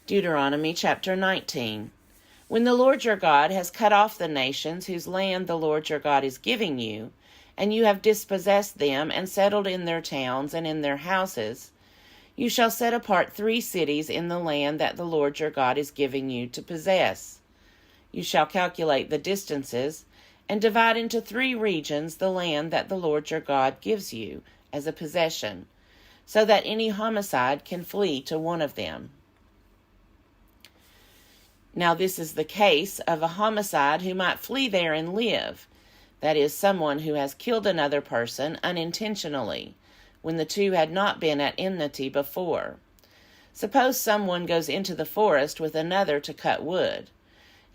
Deuteronomy chapter 19. When the Lord your God has cut off the nations whose land the Lord your God is giving you, and you have dispossessed them and settled in their towns and in their houses, you shall set apart 3 cities in the land that the Lord your God is giving you to possess. You shall calculate the distances and divide into 3 regions the land that the Lord your God gives you as a possession, so that any homicide can flee to one of them. Now this is the case of a homicide who might flee there and live, that is, someone who has killed another person unintentionally, when the two had not been at enmity before. Suppose someone goes into the forest with another to cut wood,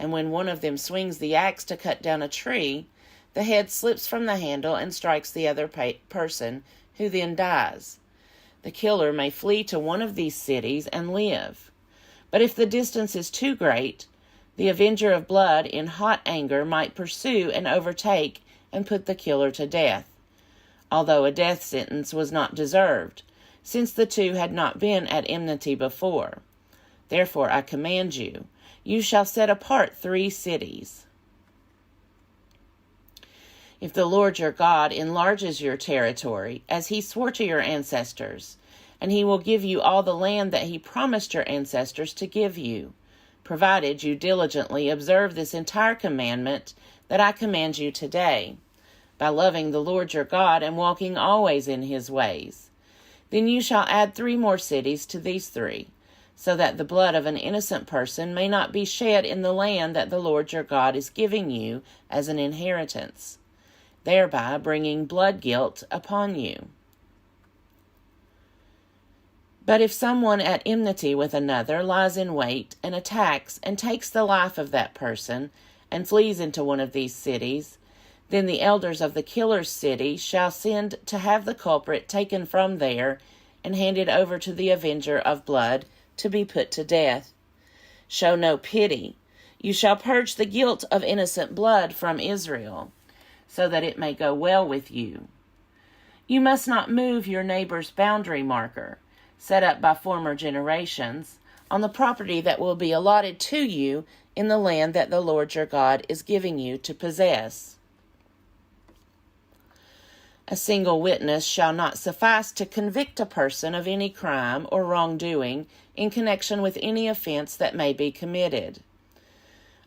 and when one of them swings the axe to cut down a tree, the head slips from the handle and strikes the other person, who then dies. The killer may flee to one of these cities and live. But if the distance is too great, the avenger of blood in hot anger might pursue and overtake and put the killer to death, although a death sentence was not deserved, since the two had not been at enmity before. Therefore I command you, you shall set apart 3 cities. If the Lord your God enlarges your territory, as he swore to your ancestors, and he will give you all the land that he promised your ancestors to give you, provided you diligently observe this entire commandment that I command you today, by loving the Lord your God and walking always in his ways. Then you shall add 3 more cities to these 3, so that the blood of an innocent person may not be shed in the land that the Lord your God is giving you as an inheritance, thereby bringing blood guilt upon you. But if someone at enmity with another lies in wait and attacks and takes the life of that person and flees into one of these cities, then the elders of the killer's city shall send to have the culprit taken from there and handed over to the avenger of blood to be put to death. Show no pity. You shall purge the guilt of innocent blood from Israel, so that it may go well with you. You must not move your neighbor's boundary marker, set up by former generations, on the property that will be allotted to you in the land that the Lord your God is giving you to possess. A single witness shall not suffice to convict a person of any crime or wrongdoing in connection with any offense that may be committed.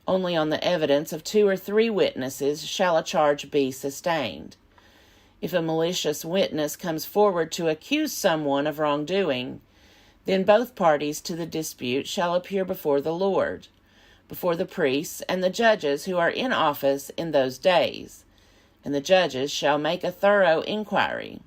Only on the evidence of 2 or 3 witnesses shall a charge be sustained. If a malicious witness comes forward to accuse someone of wrongdoing, then both parties to the dispute shall appear before the Lord, before the priests and the judges who are in office in those days, and the judges shall make a thorough inquiry.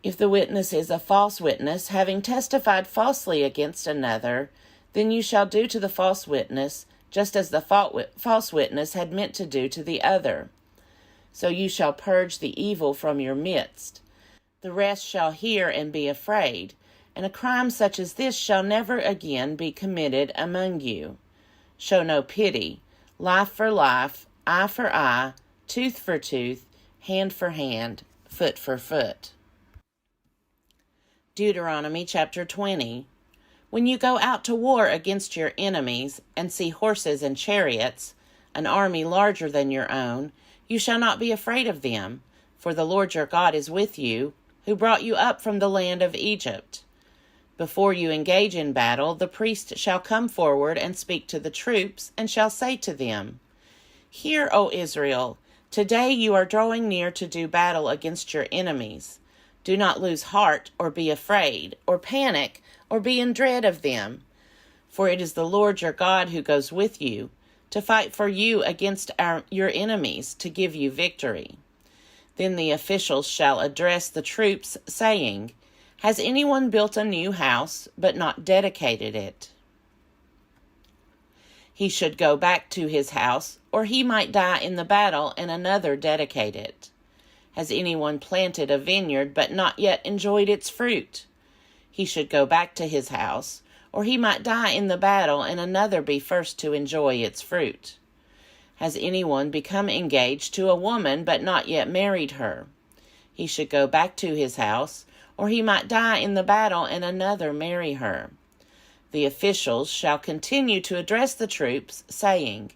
If the witness is a false witness, having testified falsely against another, then you shall do to the false witness just as the false witness had meant to do to the other. So you shall purge the evil from your midst. The rest shall hear and be afraid, and a crime such as this shall never again be committed among you. Show no pity, life for life, eye for eye, tooth for tooth, hand for hand, foot for foot. Deuteronomy chapter 20. When you go out to war against your enemies, and see horses and chariots, an army larger than your own, you shall not be afraid of them, for the Lord your God is with you, who brought you up from the land of Egypt. Before you engage in battle, the priest shall come forward and speak to the troops, and shall say to them, Hear, O Israel, today you are drawing near to do battle against your enemies. Do not lose heart, or be afraid, or panic, or be in dread of them. For it is the Lord your God who goes with you, to fight for you against your enemies, to give you victory. Then the officials shall address the troops, saying, Has anyone built a new house, but not dedicated it? He should go back to his house, or he might die in the battle and another dedicate it. Has anyone planted a vineyard, but not yet enjoyed its fruit? He should go back to his house, or he might die in the battle and another be first to enjoy its fruit. Has anyone become engaged to a woman but not yet married her? He should go back to his house, or he might die in the battle and another marry her. The officials shall continue to address the troops, saying,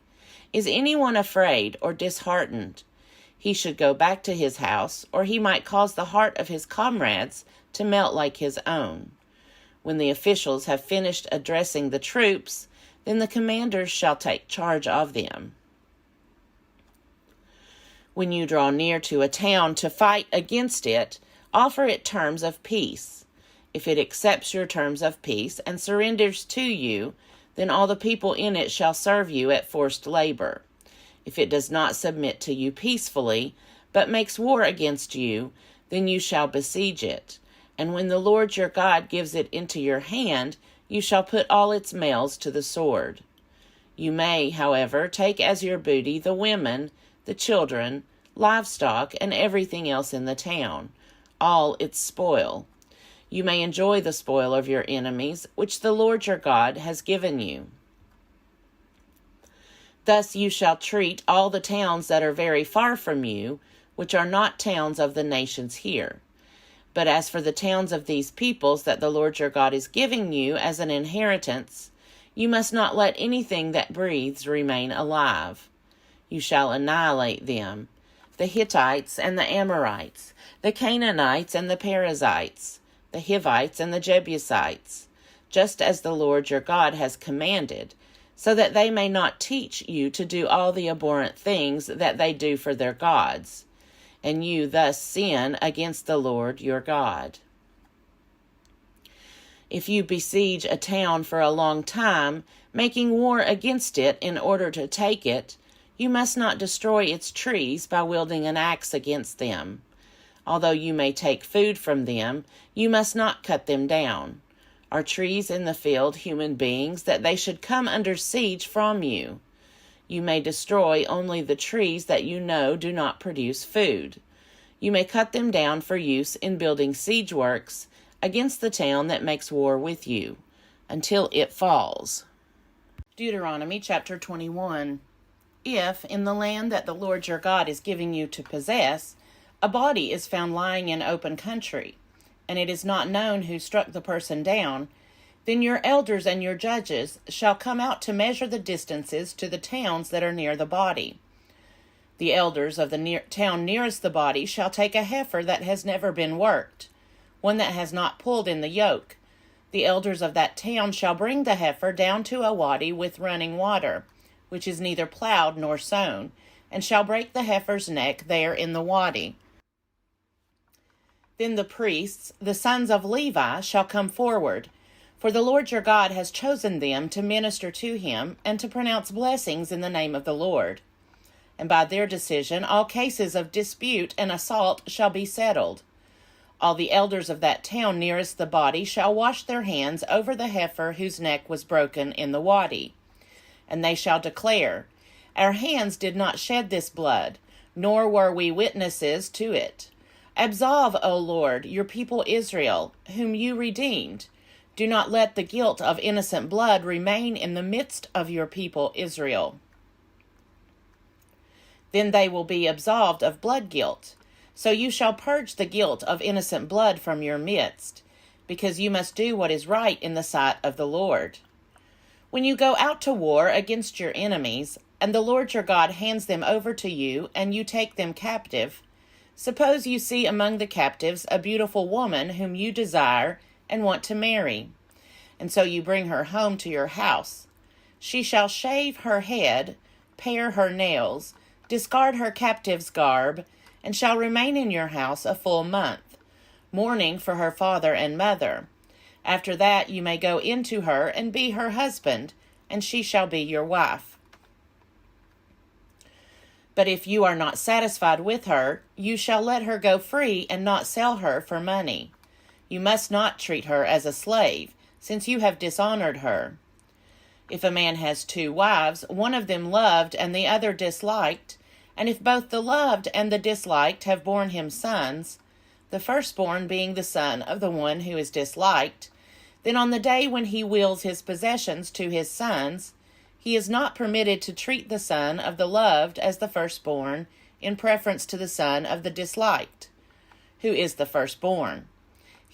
"Is anyone afraid or disheartened? He should go back to his house, or he might cause the heart of his comrades to melt like his own." When the officials have finished addressing the troops, then the commanders shall take charge of them. When you draw near to a town to fight against it, offer it terms of peace. If it accepts your terms of peace and surrenders to you, then all the people in it shall serve you at forced labor. If it does not submit to you peacefully, but makes war against you, then you shall besiege it. And when the Lord your God gives it into your hand, you shall put all its males to the sword. You may, however, take as your booty the women, the children, livestock, and everything else in the town, all its spoil. You may enjoy the spoil of your enemies, which the Lord your God has given you. Thus you shall treat all the towns that are very far from you, which are not towns of the nations here. But as for the towns of these peoples that the Lord your God is giving you as an inheritance, you must not let anything that breathes remain alive. You shall annihilate them, the Hittites and the Amorites, the Canaanites and the Perizzites, the Hivites and the Jebusites, just as the Lord your God has commanded, so that they may not teach you to do all the abhorrent things that they do for their gods, and you thus sin against the Lord your God. If you besiege a town for a long time, making war against it in order to take it, you must not destroy its trees by wielding an axe against them. Although you may take food from them, you must not cut them down. Are trees in the field human beings that they should come under siege from you? You may destroy only the trees that you know do not produce food. You may cut them down for use in building siege works against the town that makes war with you, until it falls. Deuteronomy chapter 21. If, in the land that the Lord your God is giving you to possess, a body is found lying in open country, and it is not known who struck the person down, then your elders and your judges shall come out to measure the distances to the towns that are near the body. The elders of the town nearest the body shall take a heifer that has never been worked, one that has not pulled in the yoke. The elders of that town shall bring the heifer down to a wadi with running water, which is neither plowed nor sown, and shall break the heifer's neck there in the wadi. Then the priests, the sons of Levi, shall come forward, for the Lord your God has chosen them to minister to him and to pronounce blessings in the name of the Lord. And by their decision all cases of dispute and assault shall be settled. All the elders of that town nearest the body shall wash their hands over the heifer whose neck was broken in the wadi. And they shall declare, "Our hands did not shed this blood, nor were we witnesses to it. Absolve, O Lord, your people Israel, whom you redeemed. Do not let the guilt of innocent blood remain in the midst of your people Israel." Then they will be absolved of blood guilt. So you shall purge the guilt of innocent blood from your midst, because you must do what is right in the sight of the Lord. When you go out to war against your enemies, and the Lord your God hands them over to you, and you take them captive, suppose you see among the captives a beautiful woman whom you desire and want to marry, and so you bring her home to your house. She shall shave her head, pare her nails, discard her captive's garb, and shall remain in your house a full month, mourning for her father and mother. After that you may go in to her and be her husband, and she shall be your wife. But if you are not satisfied with her, you shall let her go free and not sell her for money. You must not treat her as a slave, since you have dishonored her. If a man has 2 wives, one of them loved and the other disliked, and if both the loved and the disliked have borne him sons, the firstborn being the son of the one who is disliked, then on the day when he wills his possessions to his sons, he is not permitted to treat the son of the loved as the firstborn in preference to the son of the disliked, who is the firstborn.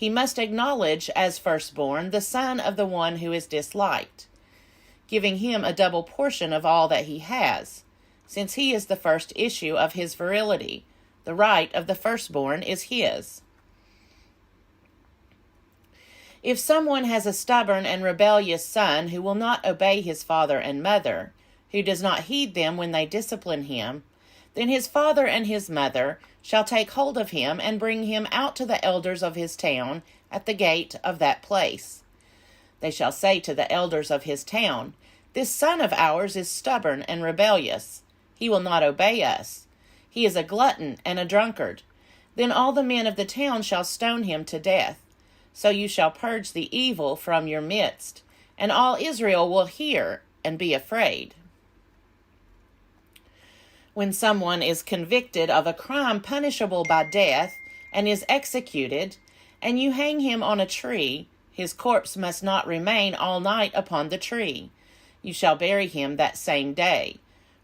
he must acknowledge as firstborn the son of the one who is disliked, giving him a double portion of all that he has, since he is the first issue of his virility. The right of the firstborn is his. If someone has a stubborn and rebellious son who will not obey his father and mother, who does not heed them when they discipline him, then his father and his mother shall take hold of him and bring him out to the elders of his town at the gate of that place. They shall say to the elders of his town, "This son of ours is stubborn and rebellious. He will not obey us. He is a glutton and a drunkard." Then all the men of the town shall stone him to death. So you shall purge the evil from your midst, and all Israel will hear and be afraid. When someone is convicted of a crime punishable by death and is executed, and you hang him on a tree, his corpse must not remain all night upon the tree. You shall bury him that same day.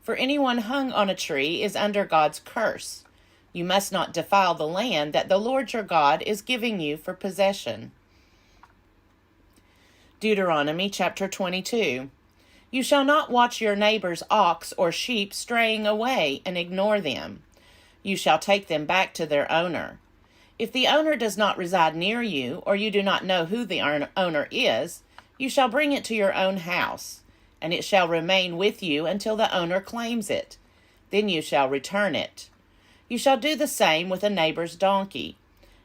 For anyone hung on a tree is under God's curse. You must not defile the land that the Lord your God is giving you for possession. Deuteronomy chapter 22. You shall not watch your neighbor's ox or sheep straying away and ignore them. You shall take them back to their owner. If the owner does not reside near you, or you do not know who the owner is, you shall bring it to your own house, and it shall remain with you until the owner claims it. Then you shall return it. You shall do the same with a neighbor's donkey.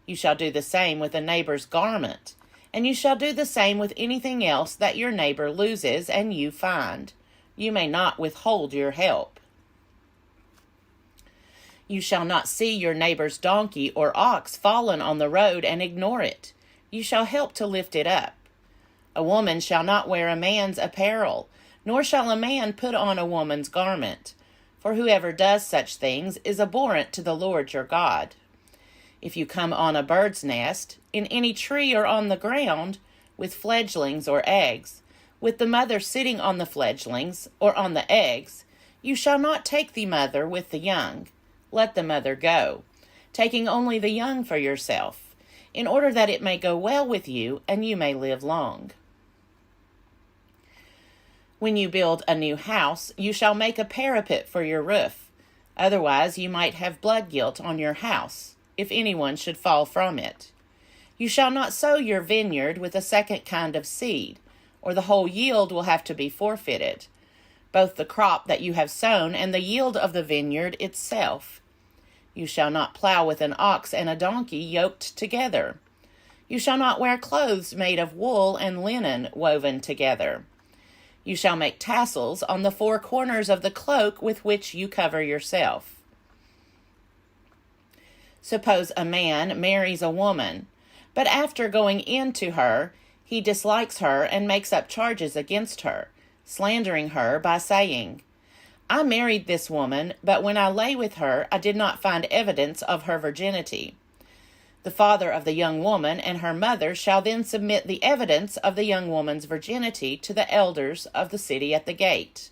You shall do the same with a neighbor's garment. And you shall do the same with anything else that your neighbor loses and you find. You may not withhold your help. You shall not see your neighbor's donkey or ox fallen on the road and ignore it. You shall help to lift it up. A woman shall not wear a man's apparel, nor shall a man put on a woman's garment. For whoever does such things is abhorrent to the Lord your God. If you come on a bird's nest, in any tree or on the ground, with fledglings or eggs, with the mother sitting on the fledglings or on the eggs, you shall not take the mother with the young. Let the mother go, taking only the young for yourself, in order that it may go well with you and you may live long. When you build a new house, you shall make a parapet for your roof. Otherwise, you might have blood guilt on your house, if anyone should fall from it. You shall not sow your vineyard with a second kind of seed, or the whole yield will have to be forfeited, both the crop that you have sown and the yield of the vineyard itself. You shall not plow with an ox and a donkey yoked together. You shall not wear clothes made of wool and linen woven together. You shall make tassels on the four corners of the cloak with which you cover yourself. Suppose a man marries a woman, but after going in to her, he dislikes her and makes up charges against her, slandering her by saying, "I married this woman, but when I lay with her, I did not find evidence of her virginity." The father of the young woman and her mother shall then submit the evidence of the young woman's virginity to the elders of the city at the gate.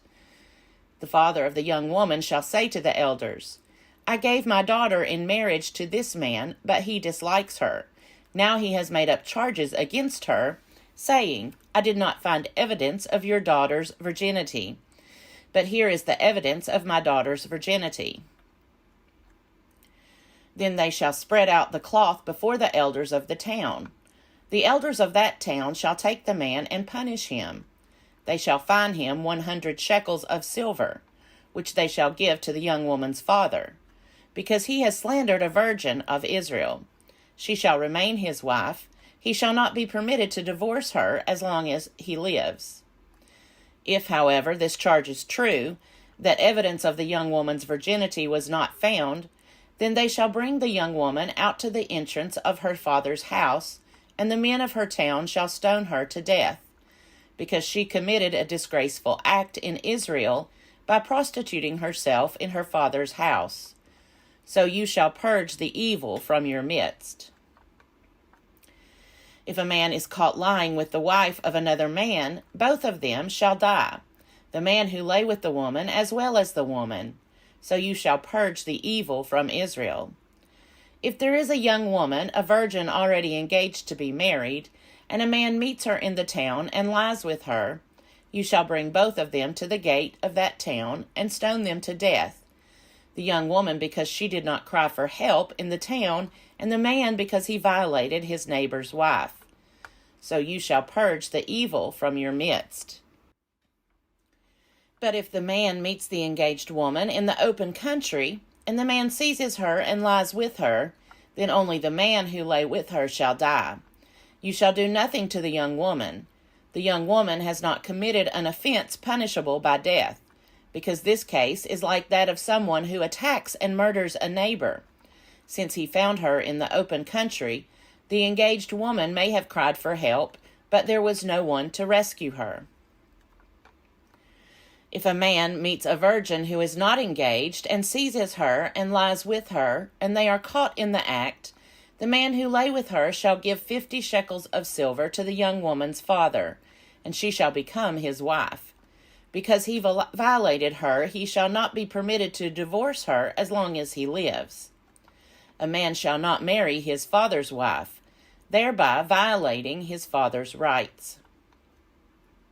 The father of the young woman shall say to the elders, "I gave my daughter in marriage to this man, but he dislikes her. Now he has made up charges against her, saying, 'I did not find evidence of your daughter's virginity. But here is the evidence of my daughter's virginity.' Then they shall spread out the cloth before the elders of the town. The elders of that town shall take the man and punish him. They shall fine him 100 shekels of silver, which they shall give to the young woman's father, because he has slandered a virgin of Israel. She shall remain his wife. He shall not be permitted to divorce her as long as he lives. If, however, this charge is true, that evidence of the young woman's virginity was not found, then they shall bring the young woman out to the entrance of her father's house, and the men of her town shall stone her to death, because she committed a disgraceful act in Israel by prostituting herself in her father's house. So you shall purge the evil from your midst. If a man is caught lying with the wife of another man, both of them shall die, the man who lay with the woman as well as the woman. So you shall purge the evil from Israel. If there is a young woman, a virgin already engaged to be married, and a man meets her in the town and lies with her, you shall bring both of them to the gate of that town and stone them to death. The young woman because she did not cry for help in the town, and the man because he violated his neighbor's wife. So you shall purge the evil from your midst. But if the man meets the engaged woman in the open country, and the man seizes her and lies with her, then only the man who lay with her shall die. You shall do nothing to the young woman. The young woman has not committed an offense punishable by death, because this case is like that of someone who attacks and murders a neighbor. Since he found her in the open country, the engaged woman may have cried for help, but there was no one to rescue her. If a man meets a virgin who is not engaged and seizes her and lies with her, and they are caught in the act, the man who lay with her shall give 50 shekels of silver to the young woman's father, and she shall become his wife. Because he violated her, he shall not be permitted to divorce her as long as he lives. A man shall not marry his father's wife, thereby violating his father's rights.